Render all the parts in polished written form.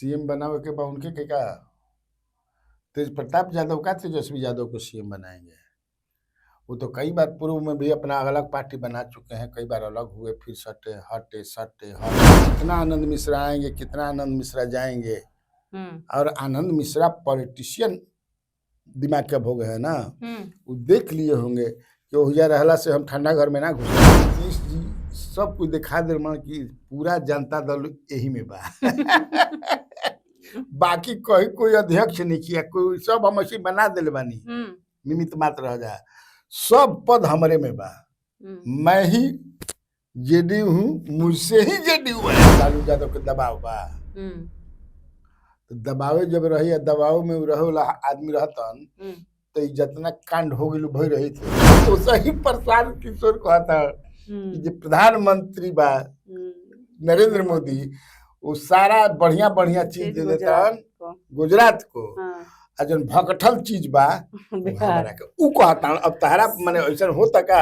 CM बनावे के बाद उनके के का तेज प्रताप यादव का तेजस्वी यादव को सीएम बनाएंगे। वो तो कई बार पूर्व में भी अपना अलग पार्टी बना चुके हैं, कई बार अलग हुए, फिर सटे हटे सटे हटे। कितना आनंद मिश्रा आएंगे, कितना आनंद मिश्रा जाएंगे। और आनंद मिश्रा पॉलिटिशियन दिमाग के हो गए हैं ना। वो देख लिए होंगे कि ओहिया रहला से हम ठंडा घर में ना घुसे। नीतीश जी सब कुछ दिखा दे मन कि पूरा जनता दल यही में बा। बाकी कोई अध्यक्ष नहीं किया, कोई सब हम ऐसे बना दिले बानी, निमित्त मात्र रह जा। सब पद हमारे में बा। मैं ही जेडीयू हूँ, मुझसे ही जेडीयू है। लालू यादव के दबाव बा, तो दबावे जब रही, दबाव में रहे आदमी रहतन तो जितना कांड हो गई भई रही थे। तो सही प्रसाद किशोर कहता कि जो प्रधानमंत्री बा नरेंद्र मोदी, वो सारा बढ़िया बढ़िया चीज दे देता गुजरात को, और जन भकठल चीज बा हमरा के उ कहता। अब तारा माने ऐसा होता का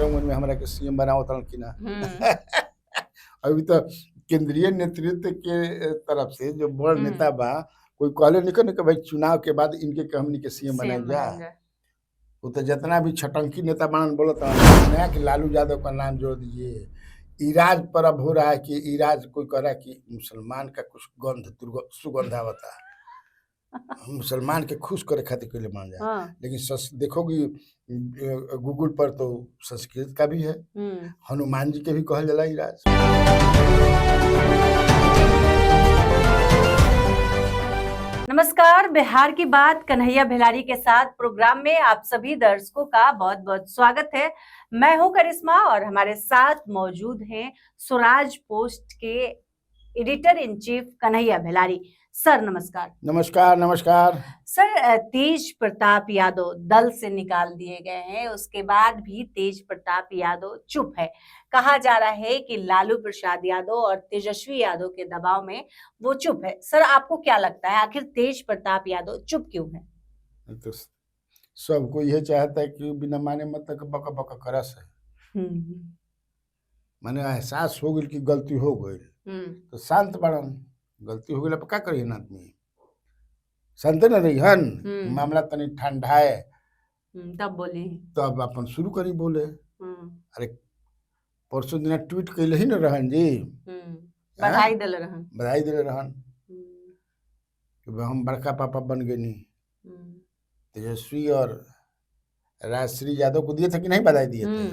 मन में हमरा के सीएम बनावत कि ना। अभी तो केंद्रीय नेतृत्व के तरफ से जो बड़ नेता बा, कोई कहले नहीं कि भाई चुनाव के बाद इनके हमनी के सीएम बनाए जा। वो तो जितना भी छटंकी नेता बनन बोलता नया कि लालू यादव का नाम जोड़ दीजिए। इराज पर अब हो रहा है कि इराज कोई कह रहा है कि मुसलमान का कुछ सुगंध आवता, मुसलमान के खुश करे खातिर के लिए मान जाए। लेकिन देखोगी गूगल पर तो संस्कृत का भी है, हनुमान जी के भी कहल जाला इराज। नमस्कार, बिहार की बात कन्हैया भिलारी के साथ प्रोग्राम में आप सभी दर्शकों का बहुत बहुत स्वागत है। मैं हूं करिश्मा और हमारे साथ मौजूद हैं स्वराज पोस्ट के editor in chief Kanhaiya Bhilari. Sir नमस्कार। नमस्कार नमस्कार। सर, तेज प्रताप यादव दल से निकाल दिए गए हैं, उसके बाद भी तेज प्रताप यादव चुप है। कहा जा रहा है कि लालू प्रसाद यादव और तेजस्वी यादव के दबाव में वो चुप है। सर, आपको क्या लगता है आखिर तेज प्रताप यादव चुप क्यों है? तो सबको यह चाहता है कि बिना माने मतलब बका बका करस है। माने एहसास हो गई कि गलती हो गई तो शांत बड़न। गलती हो गई क्या करिए आदमी, शांत न रही हन। मामला तनी ठंडा है तब बोली, तब अपन शुरू करी बोले। अरे परसों दिन ट्वीट कैले ही न रहन जी, बधाई दिले रहन कि हम बड़का पापा बन गए नहीं। तेजस्वी और राजश्री यादव को दिए थे कि नहीं बधाई दिए थे।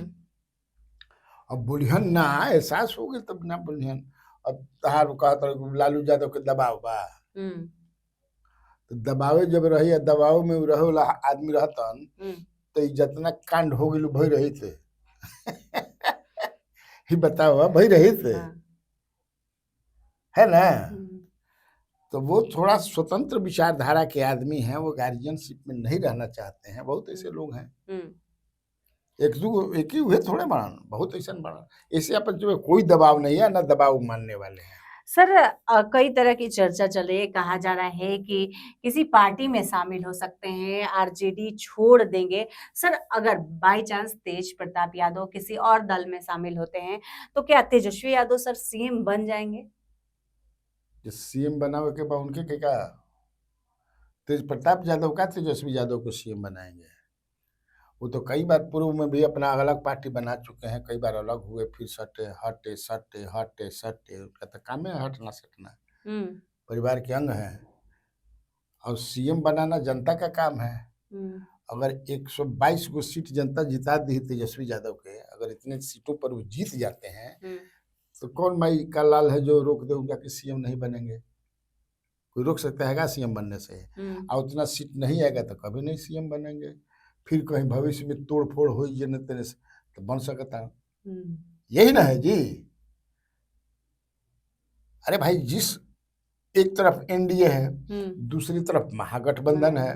अब बोलिहन ना, एहसास हो गए तब ना बोलिहन। अब तहार कहता लालू यादव के दबाव बा, तो दबावे जब रही, दबाव में रहे आदमी रहतन तो जितना कांड हो गई भई रही थे। ही बताओ भई रही थे, है ना। तो वो थोड़ा स्वतंत्र विचारधारा के आदमी हैं, वो गार्जियनशिप में नहीं रहना चाहते हैं। बहुत ऐसे लोग हैं, एक ही हुए थोड़े बड़न, बहुत ऐसा बड़न। ऐसे अपन जो कोई दबाव नहीं है, ना दबाव मानने वाले हैं। सर, कई तरह की चर्चा चल रही है। कहा जा रहा है कि किसी पार्टी में शामिल हो सकते हैं, आरजेडी छोड़ देंगे। सर, अगर बाय चांस तेज प्रताप यादव किसी और दल में शामिल होते हैं तो क्या तेजस्वी यादव सर सीएम बन जाएंगे? सीएम बनावे के बाद उनके के का तेज प्रताप यादव का तेजस्वी यादव को सीएम बनाएंगे। वो तो कई बार पूर्व में भी अपना अलग पार्टी बना चुके हैं, कई बार अलग हुए, फिर सटे हटे सटे हटे सटे। उनका तो काम है हटना सटना, परिवार के अंग है। और सीएम बनाना जनता का काम है। अगर 122 गो सीट जनता जिता दी तेजस्वी यादव के, अगर इतने सीटों पर वो जीत जाते हैं तो कौन माई का लाल है जो रोक दे उनका कि सीएम नहीं बनेंगे? कोई रोक सकता है सीएम बनने से? और उतना सीट नहीं आएगा तो कभी नहीं सीएम बनेंगे। फिर कहीं भविष्य में तोड़ फोड़ हो तेरे से तो बन सकता। यही ना है जी। अरे भाई, जिस एक तरफ एनडीए है, दूसरी तरफ महागठबंधन है।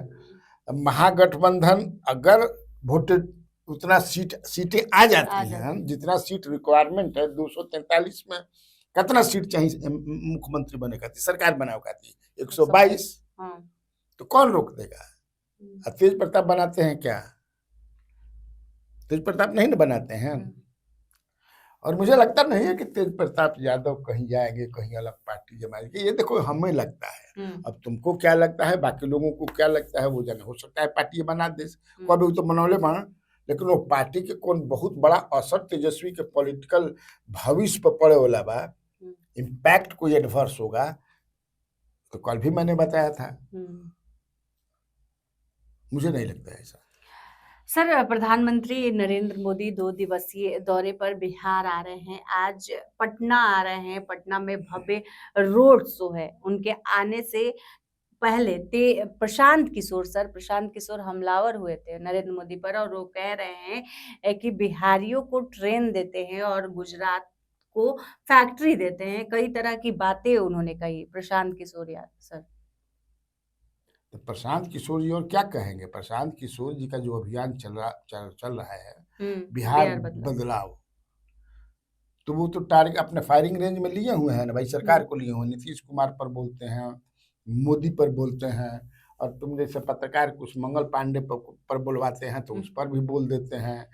महागठबंधन अगर वोटेड उतना सीटें आ जाती हैं, जितना सीट रिक्वायरमेंट है 243 में, कितना सीट चाहिए मुख्यमंत्री बने का, सरकार बनाओ का 122, तो कौन रोक देगा? तेज प्रताप बनाते हैं क्या? तेज प्रताप नहीं ना बनाते हैं। और मुझे लगता नहीं है कि तेज प्रताप यादव कहीं जाएंगे, कहीं अलग पार्टी जमाएंगे। ये देखो हमें लगता है, अब तुमको क्या लगता है, बाकी लोगों को क्या लगता है वो जाने। हो सकता है पार्टी बना दे, कभी तो मनौले बना, लेकिन वो पार्टी के कौन बहुत बड़ा असर तेजस्वी के पॉलिटिकल भविष्य पर पड़े वाला बा, इम्पैक्ट कोई एडवर्स होगा, तो कल भी मैंने बताया था। मुझे नहीं लगता है ऐसा। सर, प्रधानमंत्री नरेंद्र मोदी 2 दिवसीय दौरे पर बिहार आ रहे हैं, आज पटना आ रहे हैं, पटना में भव्य रोड शो है। उनके आने से पहले प्रशांत किशोर हमलावर हुए थे नरेंद्र मोदी पर, और वो कह रहे हैं कि बिहारियों को ट्रेन देते हैं और गुजरात को फैक्ट्री देते हैं। कई तरह की बातें उन्होंने कही, प्रशांत किशोर सर। तो प्रशांत किशोर जी और क्या कहेंगे। प्रशांत किशोर जी का जो अभियान चल रहा है बिहार बदलाव, तो वो तो टारगेट अपने फायरिंग रेंज में लिए हुए हैं ना भाई, सरकार को लिए हुए। नीतीश कुमार पर बोलते हैं, मोदी पर बोलते हैं, और तुम जैसे पत्रकार कुछ मंगल पांडे पर बुलवाते हैं तो उस पर भी बोल देते हैं,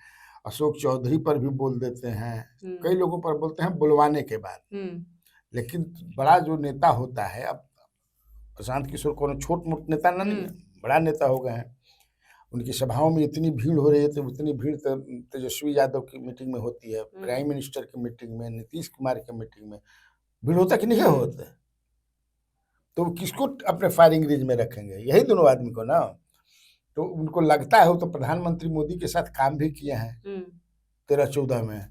अशोक चौधरी पर भी बोल देते हैं, कई लोगों पर बोलते हैं बुलवाने के बाद। लेकिन बड़ा जो नेता होता है, अब प्रशांत किशोर को छोट मोट नेता नहीं है, बड़ा नेता हो गए हैं। उनकी सभाओं में इतनी भीड़ हो रही है, तो उतनी भीड़ तो तेजस्वी यादव की मीटिंग में होती है, प्राइम मिनिस्टर की मीटिंग में, नीतीश कुमार की मीटिंग में भीड़ होता कि नहीं होता। तो किसको अपने फायरिंग रेंज में रखेंगे, यही दोनों आदमी को ना। तो उनको लगता है वो तो प्रधानमंत्री मोदी के साथ काम भी किए हैं 13-14 में,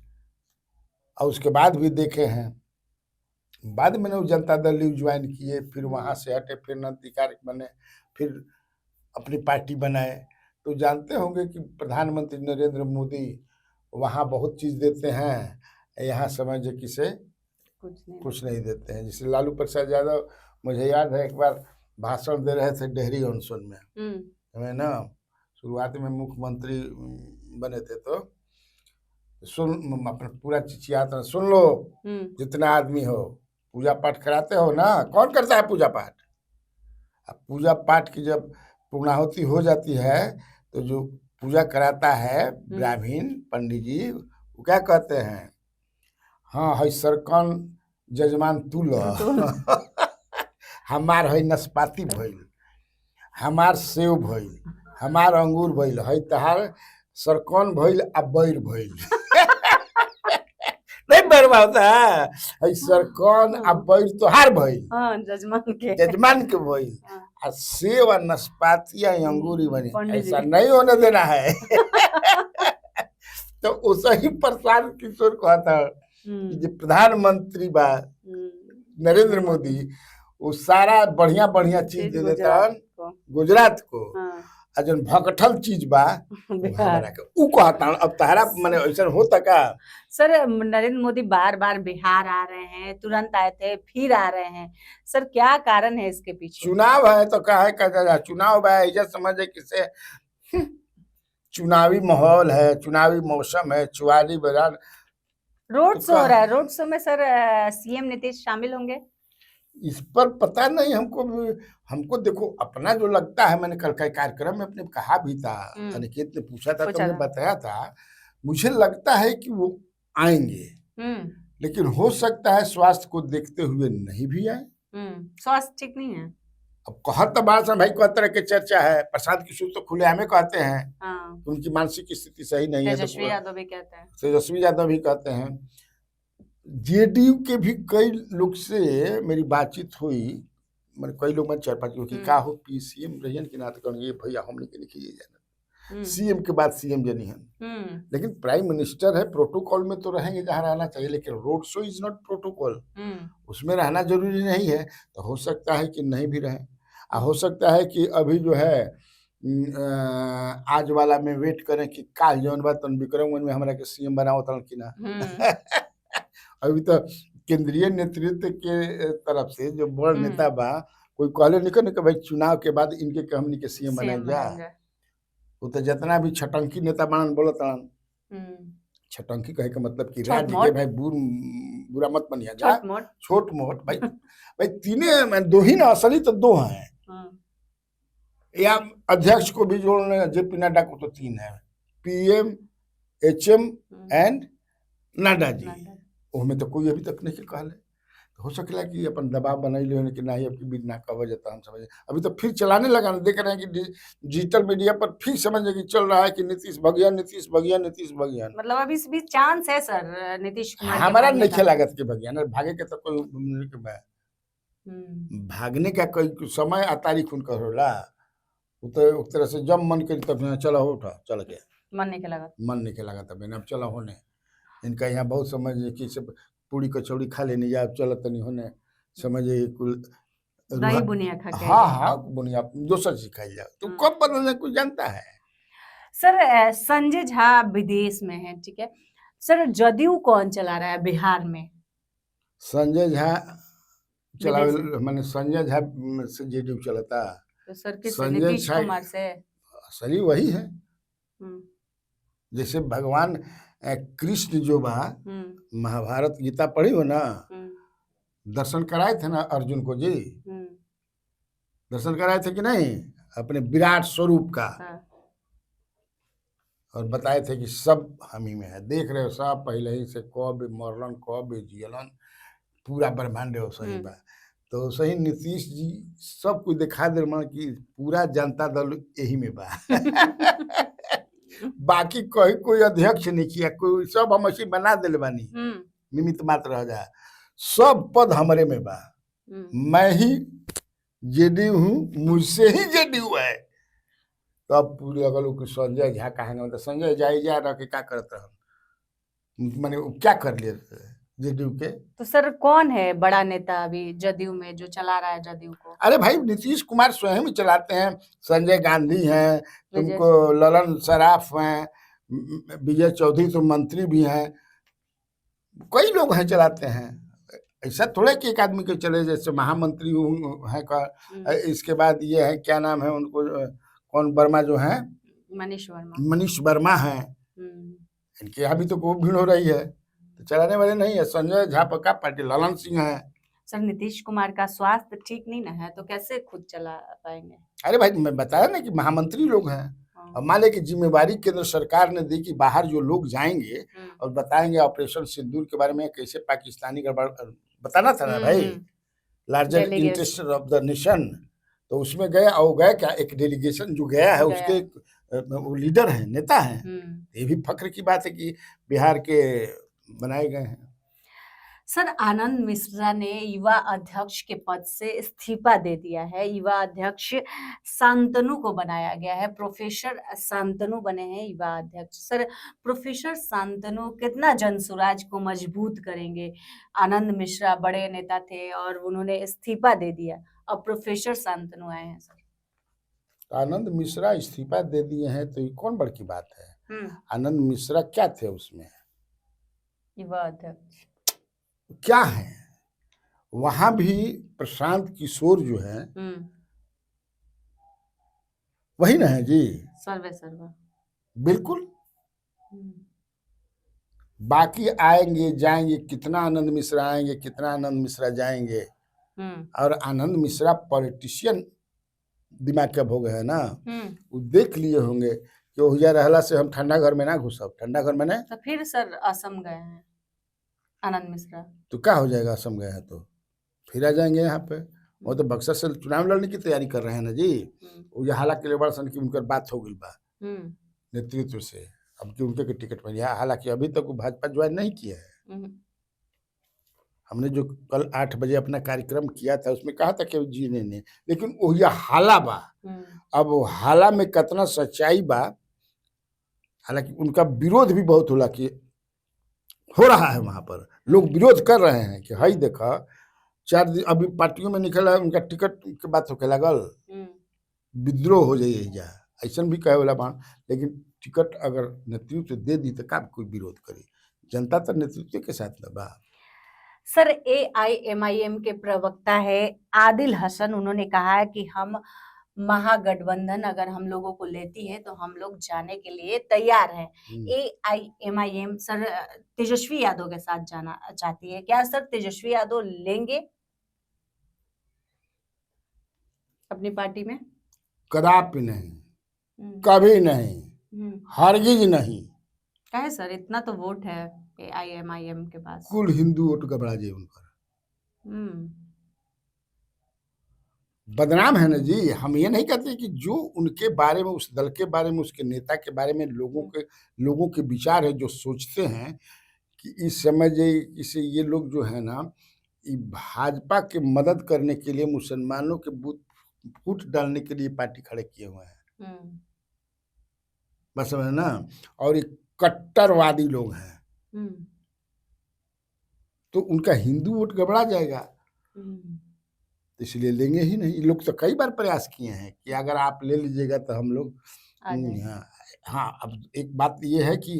और उसके बाद भी देखे हैं। बाद में वो जनता दल ज्वाइन किए, फिर वहां से हटे, फिर नंदीकार बने, फिर अपनी पार्टी बनाए। तो जानते होंगे कि प्रधानमंत्री नरेंद्र मोदी वहाँ बहुत चीज देते हैं, यहाँ समझ किसे कुछ नहीं देते हैं। जैसे लालू प्रसाद यादव, मुझे याद है एक बार भाषण दे रहे थे डेहरी ऑनसन में, हमें ना शुरुआत में मुख्यमंत्री बने थे, तो सुन अपना पूरा चिचियाता, सुन लो जितना आदमी हो, पूजा पाठ कराते हो ना, कौन करता है पूजा पाठ। अब पूजा पाठ की जब पूर्णाहुति हो जाती है, तो जो पूजा कराता है ब्राह्मण पंडित जी, वो क्या कहते हैं, हाँ है सरकन जजमान तू लो हमार है नाशपाती भइल, हमार सेव भइल, हमार अंगूर भइल, है तहार सरकन भइल आ बैर भइल नहीं बरवा होता है सरकन आ बैर तोहार भइल, जजमान के भइल, आ सेव आ नाशपाती आ अंगूरी बनी, ऐसा नहीं होने देना है तो उसे ही प्रशांत किशोर कहता कि जो प्रधानमंत्री बा नरेंद्र मोदी, वो सारा बढ़िया बढ़िया चीज दे देता गुजरात को, और जो भकठल चीज बा हमारा के ऊ कहता। अब तारा माने ऐसा होता का। सर, नरेंद्र मोदी बार बार बिहार आ रहे हैं, तुरंत आए थे, फिर आ रहे हैं, सर क्या कारण है इसके पीछे। चुनाव है तो कहा है चुनाव है, ऐसा समझे किसे चुनावी माहौल है, चुनावी मौसम है, चुनावी बयान, रोड शो हो रहा है। रोड शो में सर सीएम नीतीश शामिल होंगे, इस पर पता नहीं हमको देखो अपना जो लगता है। मैंने कल का कार्यक्रम में अपने कहा भी था, अनिकेत ने पूछा था तो मैंने बताया था, मुझे लगता है कि वो आएंगे, लेकिन हो सकता है स्वास्थ्य को देखते हुए नहीं भी आए। स्वास्थ्य ठीक नहीं है। अब कहत बात भाई कोई तरह की चर्चा है, प्रशांत किशोर तो खुलेआम कहते हैं उनकी मानसिक स्थिति सही नहीं है, तेजस्वी यादव भी कहते हैं, तेजस्वी यादव भी कहते हैं। जेडीयू के भी कई लोग से मेरी बातचीत हुई, मैंने कई लोग चर्चा पाती कि का हो पी सीएम रहियन कि ना, तो कहने ये भैया हमने के नहीं जाना, सीएम के बाद सीएम जनी है, लेकिन प्राइम मिनिस्टर है, प्रोटोकॉल में तो रहेंगे जहाँ रहना चाहिए, लेकिन road show is not protocol, उसमें रहना जरूरी नहीं है। तो हो सकता है कि नहीं भी रहे, हो सकता है कि अभी जो है आज वाला में वेट करें कि काल जौन बात विक्रमगंज में हमारा के सीएम बनाओ तन कि ना अभी तो केंद्रीय नेतृत्व के तरफ से जो बड़ नेता बा, कोई कहले निकल कि भाई चुनाव के बाद इनके हमनी के सीएम बनाए जा। वो तो जितना भी छटंकी नेता बनन बोलत छटंकी कहे का मतलब कि राज्य के भाई बुरा मत बनिया जा, छोट मोट भाई भाई तीने दो ही ना, असली तो दो हैं, या अध्यक्ष को भी जोड़ने जेपी नड्डा को तो 3 है, PM, HM and Nadda ji. उसमें तो कोई अभी तक नहीं कहले। हो सकेला कि अपन दबाव बनैले होने कि नहीं अब की बीच ना कवर जाता हम समझे। अभी तो फिर चलाने लगा ना, देख रहे हैं कि डिजिटल मीडिया पर फिर समझ कि चल रहा है कि नीतीश भगिया, नीतीश भगिया, नीतीश भगिया। मतलब अभी इस बीच चांस है सर नीतीश कुमार के हमारा भागने नहीं का? लागत के भगिया ना, भागे के तो कोई भागने का कोई समय आ तारीख उनका होला। वो तो एक तरह से जब मन करी तब चलो उठा चल के, मन नहीं लगा। मन नहीं लगा तब अब चलो होने। इनका यहाँ बहुत समझ कि सब पूरी कचौड़ी खा लेने जा, चलो तनी होने समझ कुल दही बुनिया खा के हाँ आइए। हाँ बुनिया दूसर चीज खाई जाओ तो कब बदलने कोई जानता है। सर संजय झा विदेश में है, ठीक है सर, जदयू कौन चला रहा है बिहार में? संजय झा चला विदेश मैंने संजय झा से जेडीयू चलता। तो सर किस संजय नीतीश झा कुमार से? असली वही है। हम्म, जैसे भगवान कृष्ण जो बा, महाभारत गीता पढ़ी हो ना, दर्शन कराए थे ना अर्जुन को जी, दर्शन कराए थे कि नहीं अपने विराट स्वरूप का। हाँ। और बताए थे कि सब हमी में है, देख रहे हो सब पहले ही से कब मरलन कब जियलन, पूरा ब्रह्मांड हो सही बा। तो सही नीतीश जी सब कुछ दिखा दे मन कि पूरा जनता दल यही में बा। बाकी कोई अध्यक्ष नहीं किया, कोई सब हम ऐसी बना दिल बानी, निमित्त मात्र रह जा, सब पद हमारे में बा। मैं ही जेडीयू हूँ, मुझसे ही जेडीयू है। तब पूरे अगर लोग संजय झा कहेंगे तो संजय झा ही जा रहा कि क्या करता है, मैंने क्या कर लिए जेडीयू के। तो सर कौन है बड़ा नेता अभी जदयू में जो चला रहा है जदयू को? अरे भाई नीतीश कुमार स्वयं ही चलाते हैं, संजय गांधी हैं, तुमको ललन सराफ हैं, विजय चौधरी तो मंत्री भी हैं, कई लोग हैं चलाते हैं। ऐसा थोड़ा कि एक आदमी के चले, जैसे महामंत्री है का। इसके बाद ये है क्या नाम है उनको, कौन वर्मा जो है, मनीष वर्मा है, इनके यहाँ भी तो खूब भीड़ हो रही है, तो चलाने वाले नहीं है। संजय झा पक्का पार्टी, ललन सिंह है। सर नीतीश कुमार का स्वास्थ्य ठीक नहीं ना है तो कैसे खुद चला पाएंगे? अरे भाई मैं बताया ना कि महामंत्री लोग हैं, और मान ले कि जिम्मेवारी केंद्र सरकार ने दी कि बाहर जो लोग जाएंगे और बताएंगे ऑपरेशन सिंदूर के बारे में, कैसे पाकिस्तानी गड़बड़ बताना था ना भाई, larger interest of the nation. तो उसमें गए, और गए क्या, एक डेलीगेशन जो गया है उसके वो लीडर हैं, नेता हैं। ये भी फक्र की बात है कि बिहार के बनाए गए हैं। सर आनंद मिश्रा ने युवा अध्यक्ष के पद से इस्तीफा दे दिया है, युवा अध्यक्ष शांतनु को बनाया गया है, प्रोफेसर शांतनु बने हैं युवा अध्यक्ष। सर प्रोफेसर शांतनु कितना जनसुराज को मजबूत करेंगे? आनंद मिश्रा बड़े नेता थे और उन्होंने इस्तीफा दे दिया, अब प्रोफेसर शांतनु आए हैं। सर आनंद मिश्रा इस्तीफा दे दिए हैं तो ये कौन बड़ी बात है। आनंद मिश्रा क्या थे उसमें, युवा अध्यक्ष क्या है। वहां भी प्रशांत किशोर जो है वही ना है जी, सर्वे बिल्कुल। बाकी आएंगे जाएंगे, कितना आनंद मिश्रा आएंगे कितना आनंद मिश्रा जाएंगे। और आनंद मिश्रा पॉलिटिशियन दिमाग के भोग है ना, वो देख लिए होंगे कि ओहिया रहला से हम ठंडा घर में ना घुसब, ठंडा घर में ना। तो फिर सर असम गए हैं आनंद मिश्रा, तो क्या हो जाएगा, असम गए हैं तो फिर आ जाएंगे यहाँ पे। वो तो बक्सर से चुनाव लड़ने की तैयारी कर रहे हैं ना जी। वो ये हालांकि लेबर सन की उनकर बात हो गई बा नेतृत्व से, अब कि उनके टिकट पर, हालांकि अभी तक वो भाजपा ज्वाइन नहीं किया है। हमने जो कल 8 बजे अपना कार्यक्रम किया था उसमें कहा था कि जीने ने, लेकिन वो ये हाला बा। अब वो हाला में कितना सच्चाई बा, हालांकि उनका विरोध भी बहुत होला कि हो रहा है, वहां पर लोग विरोध कर रहे हैं कि हई देखा 4 दिन अभी पार्टियों में निकला, उनका टिकट के बात होके लगल, विद्रोह हो जाइए जा, ऐसा भी कहे वाला बात। लेकिन टिकट अगर नेतृत्व दे दी तो का कोई विरोध करे, जनता तो नेतृत्व के साथ न बा। सर AIMIM के प्रवक्ता है आदिल हसन, उन्होंने कहा है कि हम महागठबंधन अगर हम लोगों को लेती है तो हम लोग जाने के लिए तैयार हैं। AIMIM सर तेजस्वी यादव के साथ जाना चाहती है, क्या सर तेजस्वी यादव लेंगे अपनी पार्टी में? कदापि नहीं, कभी नहीं, हरगिज नहीं। क्या है सर, इतना तो वोट है। IMIM के पास। कुल हिंदू वोट गबड़ा जे उनकर बदनाम है ना जी। हम ये नहीं कहते कि जो उनके बारे में, उस दल के बारे में, उसके नेता के बारे में लोगों के विचार है, जो सोचते हैं कि इस समय जो इसे ये लोग जो है ना, ये भाजपा के मदद करने के लिए मुसलमानों के फूट डालने के लिए पार्टी खड़े किए हुए हैं। बस समझ ना। और ये कट्टरवादी लोग हैं, तो उनका हिंदू वोट गबड़ा जाएगा, तो इसलिए लेंगे ही नहीं। लोग तो कई बार प्रयास किए हैं कि अगर आप ले लीजिएगा तो हम लोग हाँ। अब एक बात ये है कि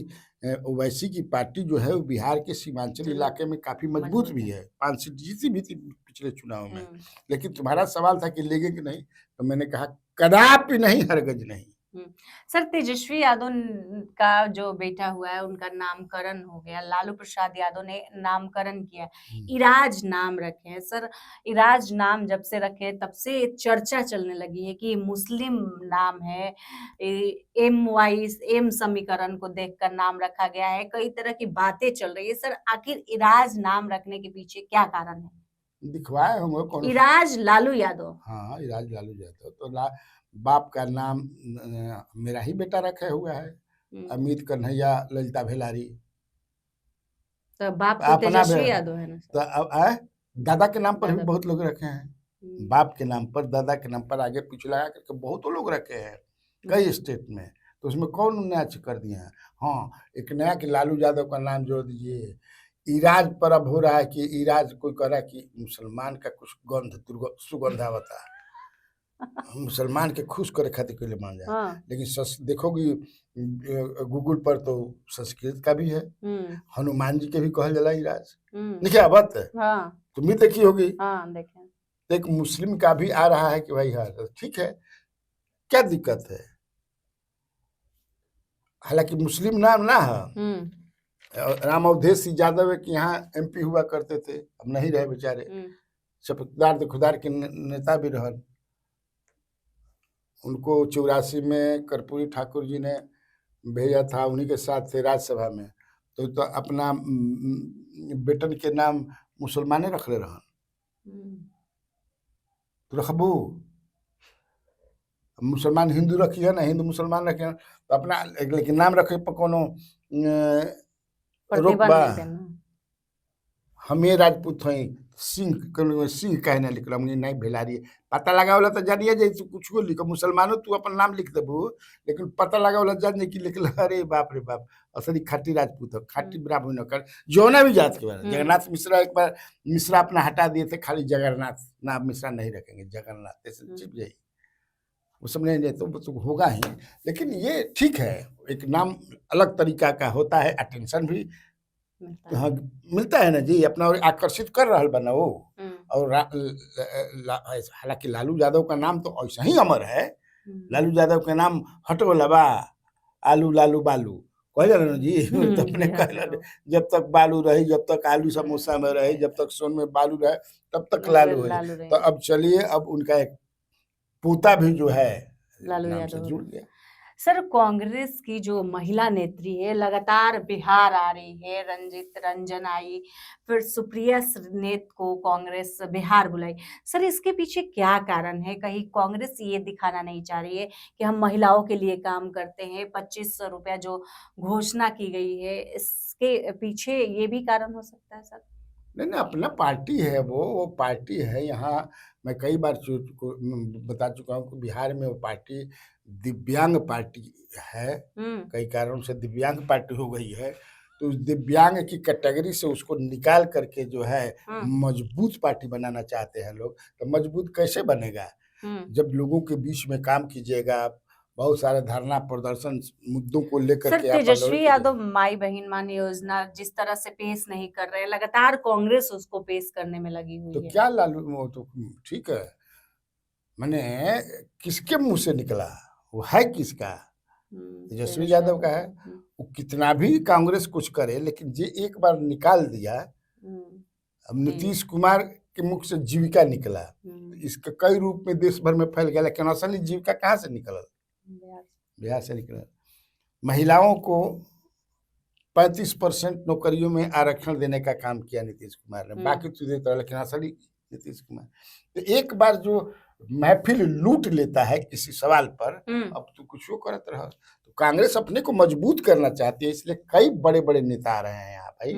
ओवैसी की पार्टी जो है वो बिहार के सीमांचल इलाके में काफी मजबूत भी है, 5 सीट जीती भी थी पिछले चुनाव में। लेकिन तुम्हारा सवाल था कि लेंगे कि नहीं, तो मैंने कहा कदापि नहीं, हरगिज नहीं। सर, तेजस्वी यादव का जो बेटा हुआ है उनका नामकरण हो गया, लालू प्रसाद यादव ने नामकरण किया, इराज नाम रखे हैं। सर, इराज नाम जब से रखे तब से चर्चा चलने लगी है कि मुस्लिम नाम है, एम समीकरण को देखकर नाम रखा गया है, कई तरह की बातें चल रही है। सर, आखिर इराज नाम रखने के पीछे क्या कारण है? दिखवाए होंगे कौन? इराज लालू यादव। हाँ, इराज लालू यादव। तो बाप का नाम मेरा ही बेटा रखे हुआ है, अमित कन्हैया ललिता भेलारी। तो बाप तो तेजस्वी यादव है ना सर? तो दादा के नाम पर भी बहुत लोग रखे हैं, बाप के नाम पर, दादा के नाम पर, आगे पीछे लगा करके बहुत लोग रखे हैं कई स्टेट में। तो उसमें कौन नया कर दिए हैं? हाँ, एक नया कि लालू यादव का नाम जोड़ दीजिए। इराज पर अब हो रहा है कि इराज कोई कह रहा है कि मुसलमान का कुछ सुगंध आवता है, मुसलमान के खुश करे खातिर के लिए मान जाए। लेकिन देखोगी गूगल पर तो संस्कृत का भी है, हनुमान जी के भी कहल जाला इराज। देखिए आवत तुम भी देखी होगी। देखे। तो एक मुस्लिम का भी आ रहा है कि भाई हाँ ठीक है, क्या दिक्कत है? हालांकि मुस्लिम नाम ना है। राम अवधेश यादव के यहाँ MP हुआ करते थे, अब नहीं रहे बेचारे। शपथदार खुदार के नेता भी रहन। उनको 84 में कर्पूरी ठाकुर जी ने भेजा था, उन्हीं के साथ थे राज्यसभा में। तो अपना बेटन के नाम मुसलमाने रख ले रहन, तो रखबू। मुसलमान हिंदू रखी है ना, हिंदू मुसलमान रखे हैं, तो अपना लेकिन नाम रखे पर कोनो रोकबा। हमें राजपूत हैं, सिंह कहने लिखल नहीं भेलारी। पता लगावला तो जानिए जैसे कुछ को लिखो, मुसलमानों तू अपन नाम लिख देबू, लेकिन पता लगावला जानिए कि लिखल अरे बाप रे बाप, असली खाटी राजपूत है, खाटी ब्राह्मण कर जौना भी जात के बारे। जगन्नाथ मिश्रा एक बार मिश्रा अपना हटा दिए थे, खाली जगन्नाथ नाम मिश्रा नहीं रखेंगे, जगन्नाथ ऐसे चिप जाइए, वो सब नहीं तो होगा ही। लेकिन ये ठीक है, एक नाम अलग तरीका का होता है, अटेंशन भी हाँ मिलता है ना जी, अपना आकर्षित कर रहा बना वो। और हालांकि लालू यादव का नाम तो ऐसा ही अमर है। लालू यादव के नाम हटो लबा, आलू लालू बालू कह जा ना जी। तो अपने जब तक बालू रही, जब तक आलू समोसा में रहे, जब तक सोन में बालू रहे, तब तक लालू है। तो अब चलिए, अब उनका एक पोता भी जो है लालू नाम से यादव जुड़ गया। सर, कांग्रेस की जो महिला नेत्री है लगातार बिहार आ रही है, रंजित रंजन आई, फिर सुप्रिया नेत को कांग्रेस बिहार बुलाई। सर, इसके पीछे क्या कारण है? कहीं कांग्रेस ये दिखाना नहीं चाह रही है कि हम महिलाओं के लिए काम करते हैं? 2500 रुपया जो घोषणा की गई है, इसके पीछे ये भी कारण हो सकता है सर? नहीं, अपना पार्टी है, वो पार्टी है। यहाँ मैं कई बार बता चुका हूँ कि बिहार में वो पार्टी दिव्यांग पार्टी है, कई कारणों से दिव्यांग पार्टी हो गई है। तो उस दिव्यांग की कैटेगरी से उसको निकाल करके जो है मजबूत पार्टी बनाना चाहते हैं लोग। तो मजबूत कैसे बनेगा? जब लोगों के बीच में काम कीजिएगा, बहुत सारे धरना प्रदर्शन मुद्दों को लेकर सर, तेजस्वी यादव माई बहन मान योजना जिस तरह से पेश नहीं कर रहे, लगातार कांग्रेस उसको पेश करने में लगी हुई तो है। क्या लालू तो ठीक है, मैंने किसके मुंह से निकला, वो है किसका? तेजस्वी यादव का है। वो कितना भी कांग्रेस कुछ करे, लेकिन ये एक बार निकाल दिया। अब नीतीश कुमार के मुख से जीविका निकला, इसका कई रूप में देश भर में फैल गया, लेकिन असली जीविका कहाँ से निकला? बिहार से निकला। महिलाओं को 35% नौकरियों में आरक्षण देने का काम किया नीतीश कुमार ने, बाकी तुझे तो लेकिन असली नीतीश कुमार। तो एक बार जो महफिल लूट लेता है किसी सवाल पर, अब तू कुछ करत रह। तो कांग्रेस अपने को मजबूत करना चाहती है, इसलिए कई बड़े बड़े नेता आ रहे हैं यहाँ भाई।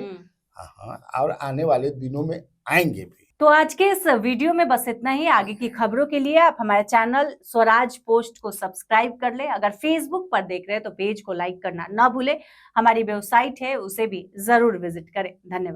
हाँ, और आने वाले दिनों में आएंगे भी। तो आज के इस वीडियो में बस इतना ही। आगे की खबरों के लिए आप हमारे चैनल स्वराज पोस्ट को सब्सक्राइब कर लें। अगर फेसबुक पर देख रहे हैं तो पेज को लाइक करना ना भूलें। हमारी वेबसाइट है, उसे भी जरूर विजिट करें। धन्यवाद।